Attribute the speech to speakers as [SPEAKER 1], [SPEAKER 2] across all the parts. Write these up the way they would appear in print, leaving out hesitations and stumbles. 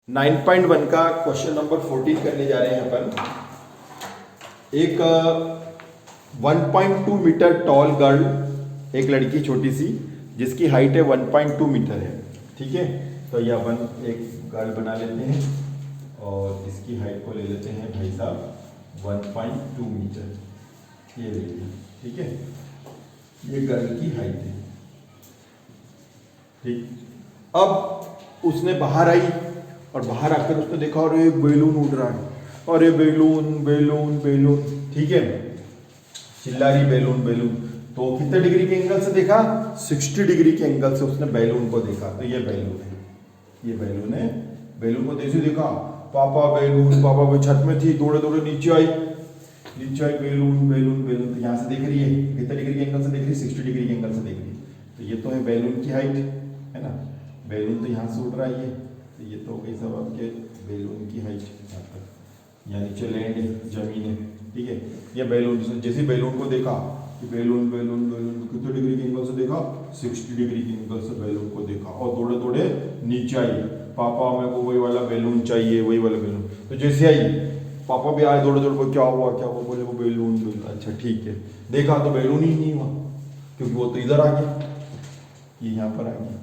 [SPEAKER 1] 9.1 का question number 14 करने जा रहे हैं अपन। एक 1.2 मीटर टॉल गर्ल, एक लड़की छोटी सी जिसकी हाइट है 1.2 मीटर है, ठीक है। तो ये अपन एक गर्ल बना लेते हैं और इसकी हाइट को ले लेते हैं भाई साहब 1.2 मीटर, ये देखिए, ठीक है। ये गर्ल की हाइट है, ठीक। अब उसने बाहर आई और बाहर आकर उसने देखा और एक बैलून उड़ रहा है, और ये बैलून बैलून बैलून, ठीक है, चिल्ला रही बैलून बैलून। तो कितने डिग्री के एंगल से देखा? 60 डिग्री के एंगल से उसने बैलून को देखा। तो ये बैलून है, ये बैलून है। बैलून को जैसे देखा, पापा बैलून, पापा भी छत में थी, दौड़े दौड़े नीचे आई, नीचे आई, बैलून बैलून बैलून। तो यहाँ से देख रही है, कितने डिग्री के एंगल से देख रही है? 60 डिग्री के एंगल से देख रही है। तो ये तो है बैलून की हाइट, है ना। बैलून तो यहाँ से उड़ रहा है, तो ये तो हो गई सब आपके बैलून की हाइट यहाँ पर, यहाँ नीचे लैंड है, जमीन है, ठीक है। ये बैलून, जैसे बैलून को देखा कि बैलून बैलून बैलून, कितने डिग्री के एंगल से देखा? 60 डिग्री के एंगल से बैलून को देखा और दौड़े दौड़े नीचे आई, पापा मेरे को वही वाला बैलून चाहिए, वही वाला बैलून। तो जैसे आई, पापा भी आए दौड़े दौड़े, क्या हुआ क्या हुआ? बोले वो बैलून बैलून। अच्छा ठीक है, देखा तो बैलून ही नहीं हुआ, क्योंकि वो तो इधर आ गया, ये यहाँ पर आ गया।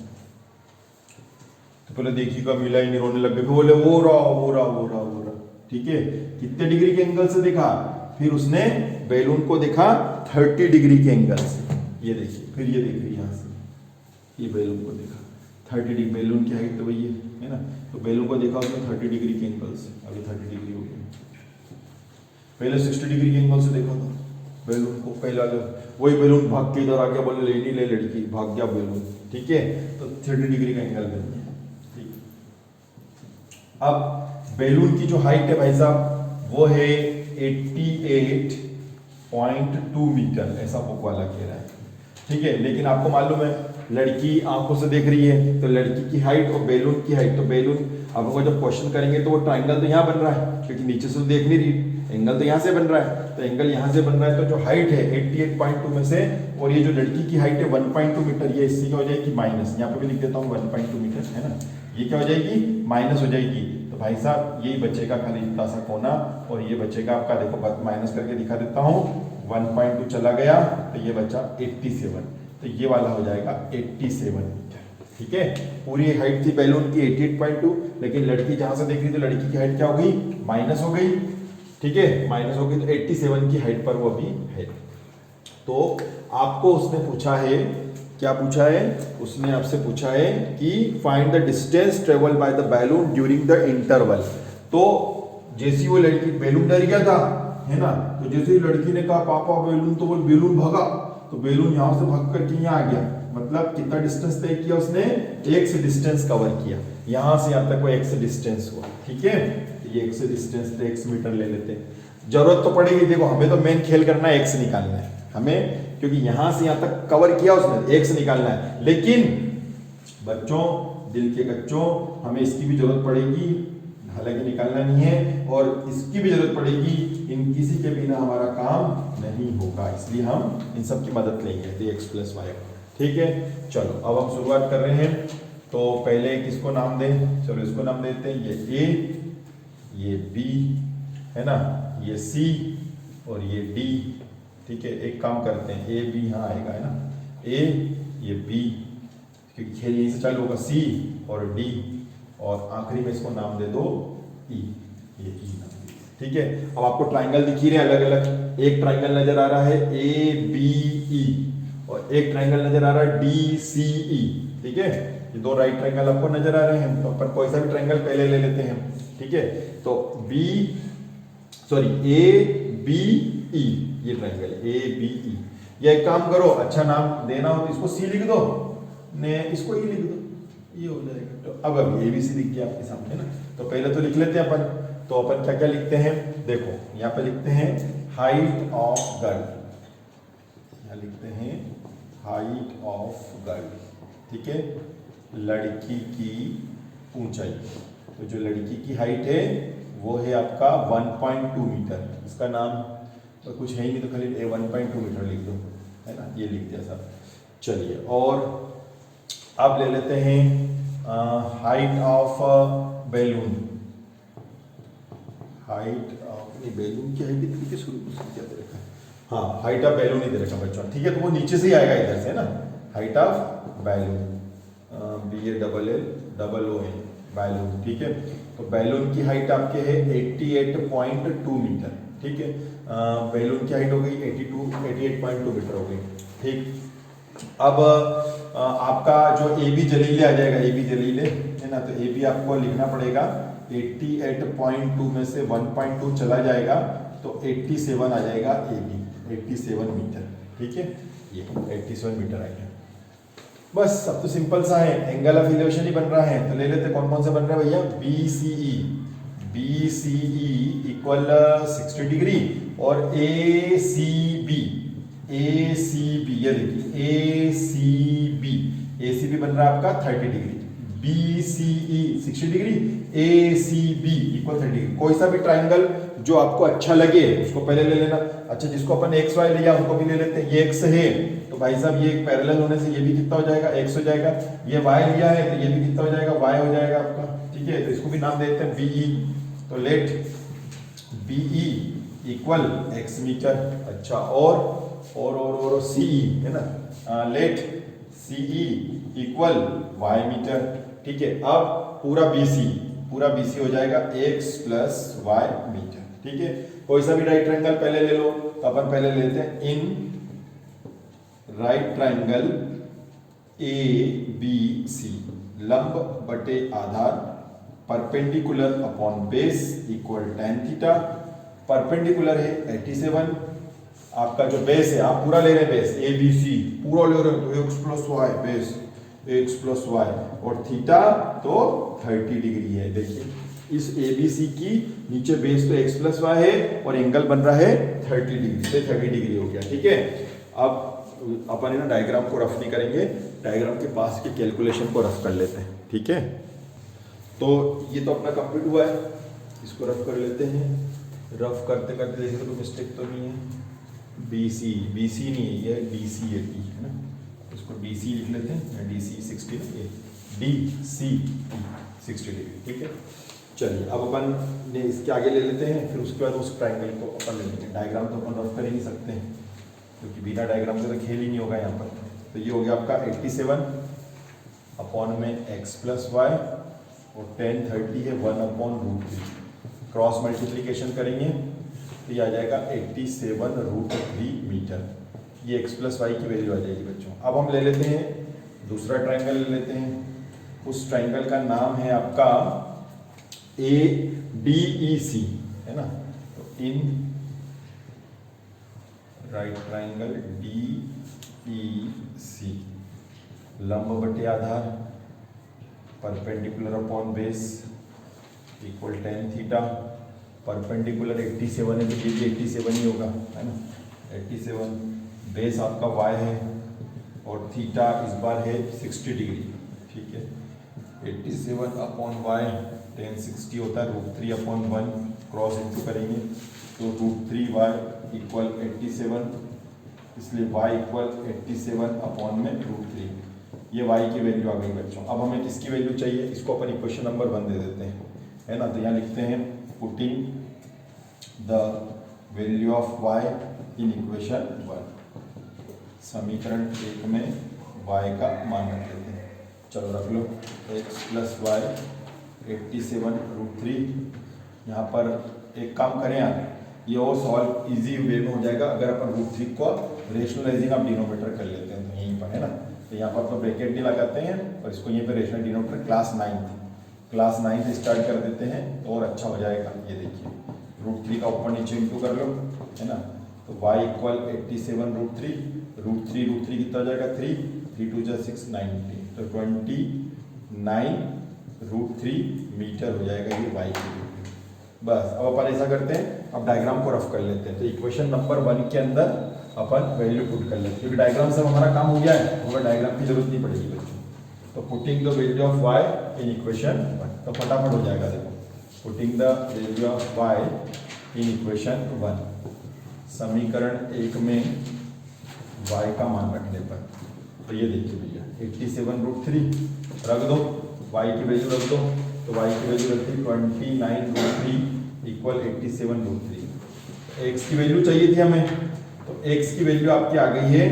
[SPEAKER 1] तो पहले देखिएगा, मिला ही नहीं, रोने लग गए। फिर बोले वो रहा वो रहा वो रहा वो रहा, ठीक है। कितने डिग्री के एंगल से देखा? फिर उसने बैलून को देखा 30 डिग्री के एंगल से, ये देखिए। फिर ये देखिए यहाँ से, ये बैलून को देखा 30 डिग्री, बैलून की हाइट तो वही है ना। तो बैलून को देखा उसने 30 डिग्री के एंगल से, अभी 30 डिग्री हो गई। पहले 60 डिग्री के एंगल से देखा था बैलून को, पहला वही बैलून भाग के इधर आ गया, बोले लेनी ले लड़की, भाग गया बैलून, ठीक है। तो 30 डिग्री का एंगल बन गया, ठीक। अब बैलून की जो हाइट है भाई साहब, वो है 88.2 मीटर, ऐसा बुक वाला कह रहा है, ठीक है। लेकिन आपको मालूम है लड़की आंखों से देख रही है, तो लड़की की हाइट और बैलून की हाइट, तो बैलून आप लोग जब क्वेश्चन करेंगे तो वो ट्राइंगल तो यहाँ बन रहा है, क्योंकि नीचे से तो देख नहीं रही, एंगल तो यहाँ से बन रहा है। तो एंगल यहाँ से बन रहा है, तो जो हाइट है 88.2 में से, और ये जो लड़की की हाइट है 1.2 मीटर, ये इससे क्या हो जाएगी? माइनस। यहाँ पे भी लिख देता हूँ 1.2 मीटर, है ना। ये क्या हो जाएगी? माइनस हो जाएगी। तो भाई साहब यही बचेगा खाली इतना सा कोना, और ये बचेगा आपका, देखो माइनस करके दिखा देता हूँ, 1.2 चला गया तो ये बचा 87। तो ये वाला हो जाएगा 87 मीटर, ठीक है। पूरी हाइट थी बैलून की 88.2, लेकिन लड़की जहां से देख रही, तो लड़की की हाइट क्या हो गई? माइनस हो गई, ठीक है, माइनस हो गई। तो 87 की हाइट पर वो अभी है। तो आपको उसने पूछा है, क्या पूछा है? उसने आपसे पूछा है कि find the distance travel by the balloon during the interval. तो जैसी वो लड़की, बैलून डर गया था, है ना। तो जैसे ही लड़की ने कहा पापा बैलून, तो वो बैलून भागा, तो बैलून यहां से भाग करके यहाँ आ गया। मतलब कितना डिस्टेंस तय किया उसने? एक्स डिस्टेंस कवर किया, यहां से यहां तक वो एक्स डिस्टेंस हुआ, ठीक है। ये एक्स डिस्टेंस, तो एक्स मीटर ले लेते हैं। जरूरत तो पड़ेगी, देखो हमें तो मेन खेल करना है, एक्स निकालना है हमें, क्योंकि यहां से यहां तक कवर किया उसने, एक्स निकालना है। लेकिन बच्चों, दिल के बच्चों, हमें इसकी भी जरूरत पड़ेगी, हालांकि निकालना नहीं है, और इसकी भी जरूरत पड़ेगी, इन किसी के बिना हमारा काम नहीं होगा, इसलिए हम इन सब की मदद लेंगे, dx + y, ठीक है। चलो अब हम शुरुआत कर रहे हैं। तो पहले किसको नाम दें? चलो इसको नाम देते हैं, ये a, ये b, है ना, ये c और ये d, ठीक है। एक काम करते हैं, a b यहाँ आएगा, है ना, a, ये b, क्योंकि खेल यहीं से चालू होगा, c और d, और आखिरी में इसको नाम दे दो e, ये e, ठीक है। अब आपको ट्राइंगल दिख ही रहे अलग अलग, एक ट्राइंगल नजर आ रहा है ABE, और एक ट्राइंगल नजर आ रहा है DCE, ठीक है। ये दो राइट ट्राइंगल आपको नजर आ रहे हैं। तो अपन कोई सा भी ट्राइंगल पहले ले लेते हैं, ठीक है। तो ABE, ये ट्राइंगल ABE। ये एक काम करो, अच्छा नाम देना हो तो इसको C लिख दो, ने इसको E लिख दो, ये हो जाएगा। तो अब ABC दिख गया आपके सामने ना। तो पहले तो लिख लेते हैं अपन। तो अपन क्या क्या लिखते हैं? देखो यहाँ पे लिखते हैं हाइट ऑफ गर्ल, यहाँ लिखते हैं हाइट ऑफ गर्ल, ठीक है, लड़की की ऊंचाई। तो जो लड़की की हाइट है वो है आपका 1.2 मीटर, इसका नाम तो कुछ है ही नहीं, तो खाली 1.2 मीटर लिख दो, है ना, ये लिख दिया सब। चलिए, और अब ले लेते हैं height of balloon, height of balloon की हाइट इतनी के शुरू में क्या दे रखा है, हाँ हाइट ऑफ बैलून ही दे रखा बच्चों, ठीक है, तो वो नीचे से ही आएगा इधर से ना, height of balloon, BALLON balloon, ठीक है। तो बैलून की हाइट आपके है 88.2 मीटर, ठीक है, बैलून की हाइट हो गई 88.2 मीटर हो गई, ठीक। अब आपका जो AB जलीले आ जाएगा, AB जलीले है ना, तो AB आपको लिखना पड़ेगा 88.2 में से 1.2 चला जाएगा तो 87 आ जाएगा AB, 87 मीटर, ठीक है, ये 87 मीटर आ गया। बस अब तो सिंपल सा है, एंगल ऑफ इलेवेशन ही बन रहा है, तो ले लेते कौन कौन से बन रहा है भैया, BCE इक्वल 60 डिग्री और ACB ये देखिए ACB बन रहा है आपका 30 degree, BCE 60 degree, ACB equal 30 degree. कोई सा भी ट्राइंगल जो आपको अच्छा लगे उसको पहले ले लेना। अच्छा, जिसको अपन एक्स वाई लिया उनको भी ले लेते हैं। ये एक्स है तो भाई साहब ये एक पैरेलल होने से ये भी कितना हो जाएगा, एक्स हो जाएगा। ये वाई लिया है तो ये भी कितना हो जाएगा, वाई हो जाएगा आपका, ठीक है। तो इसको भी नाम देते हैं बीई। तो let BE equal X metre. अच्छा, और सीई है ना, let CE equal Y metre, ठीक है। अब पूरा बीसी हो जाएगा एक्स प्लस वाई मीटर, ठीक है। कोई सा भी राइट ट्रायंगल पहले ले लो, तो अपन पहले लेते हैं in right triangle A B C, लंब बटे आधार, perpendicular upon base equal tan theta. Perpendicular है 87, आपका जो बेस है आप पूरा ले रहे हैं, बेस ए बी सी पूरा ले रहे हो तो X plus Y base X plus Y, और थीटा तो 30 डिग्री है। देखिए इस ए बी सी की नीचे बेस तो एक्स प्लस वाई है और एंगल बन रहा है 30 डिग्री से 30 डिग्री हो गया, ठीक है। अब अपन ना डायग्राम को रफ नहीं करेंगे, डायग्राम के पास की कैलकुलेशन को रफ कर लेते हैं, ठीक है। तो ये तो अपना कंप्लीट हुआ है, इसको रफ कर लेते हैं। रफ करते करते देखिए तो कोई मिस्टेक तो नहीं है। BC नहीं है, ये DC है, टी है ना, इसको DC लिख लेते हैं, DC 60 DC 60 डिग्री, ठीक है। चलिए अब अपन ने इसके आगे ले लेते हैं, फिर उसके बाद उस ट्रायंगल को अपन ले लेते हैं। डायग्राम तो अपन रफ कर ही नहीं सकते हैं क्योंकि बिना डायग्राम से तो खेल ही नहीं होगा यहाँ पर। तो ये हो गया आपका 87 अपॉन में x प्लस वाई और tan 30 है 1/√3, क्रॉस मल्टीप्लीकेशन करेंगे तो ये आ जाएगा 87√3 मीटर। ये x प्लस वाई की वैल्यू आ जाएगी बच्चों। अब हम ले लेते हैं दूसरा ट्रायंगल ले लेते हैं, उस ट्रायंगल का नाम है आपका ADEC है ना। तो इन राइट ट्रायंगल DEC, लंब बटे आधार, perpendicular upon base equal tan theta. Perpendicular 87 है तो ये भी 87 ही होगा, है ना, 87। बेस आपका y है और थीटा इस बार है 60 डिग्री, ठीक है। 87 अपॉन वाई, tan 60 होता है √3/1, क्रॉस इंटू करेंगे तो √3y इक्वल 87, इसलिए y इक्वल 87 अपॉन में √3। ये y की वैल्यू आ गई बच्चों। अब हमें किसकी वैल्यू चाहिए, इसको अपन इक्वेशन नंबर 1 दे देते हैं, है ना। तो यहाँ लिखते हैं putting the value of y in equation 1। समीकरण 1 में y का मान रख लेते हैं, चलो रख लो x प्लस वाई 87√3। यहाँ पर एक काम करें यार, ये और सॉल्व इजी वे में हो जाएगा अगर अपन √3 को रेशनलाइजिंग ऑफ डिनोमिनेटर कर लेते हैं तो यहीं पर, है ना। तो यहाँ पर तो ब्रैकेट नहीं लगाते हैं और इसको यहीं पे रेशनल डिनोमिनेटर क्लास 9 स्टार्ट कर देते हैं तो और अच्छा हो जाएगा। ये देखिए √3 का ऊपर नीचे इंटू कर लो, है ना। तो y इक्वल 87√3 कितना हो जाएगा 3 2 6 90, तो 29√3 मीटर हो जाएगा ये y की वैल्यू। बस अब अपन ऐसा करते हैं, अब डायग्राम को रफ कर लेते हैं। तो इक्वेशन नंबर 1 के अंदर अपन वैल्यू पुट कर लेते हैं, क्योंकि डायग्राम से हमारा काम हो गया है, हमें डायग्राम की जरूरत नहीं पड़ेगी बच्चों। तो putting the value of y in equation 1, तो फटाफट हो जाएगा। देखो putting the value of y in equation 1, समीकरण 1 में y का मान रखने पर, तो ये देखिए भैया 87√3 रख दो, y की वैल्यू रख दो, तो y की वैल्यू रखी 29√3 इक्वल 87√3। x की वैल्यू चाहिए थी हमें, तो x की वैल्यू आपकी आ गई है,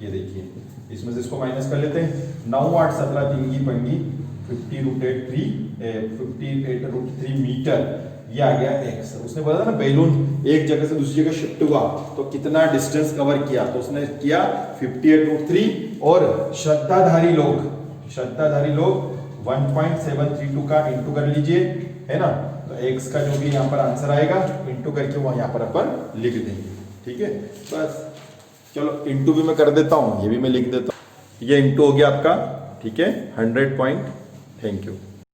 [SPEAKER 1] ये देखिए इसमें से इसको माइनस कर लेते हैं। 9 8 17 3 की पंगी 58√3 मीटर, ये आ गया x। उसने बोला था ना बैलून एक जगह से दूसरी जगह शिफ्ट हुआ तो कितना डिस्टेंस कवर किया, तो उसने किया 58√3। और श्रद्धाधारी लोग 1.732 का इंटू कर लीजिए, है ना। तो x का जो भी यहाँ पर आंसर आएगा इंटू करके वो यहाँ पर अपन लिख देंगे, ठीक है। बस चलो इंटू भी मैं कर देता हूँ, ये भी मैं लिख देता हूँ, ये इंटू हो गया आपका, ठीक है 100 पॉइंट। Thank you.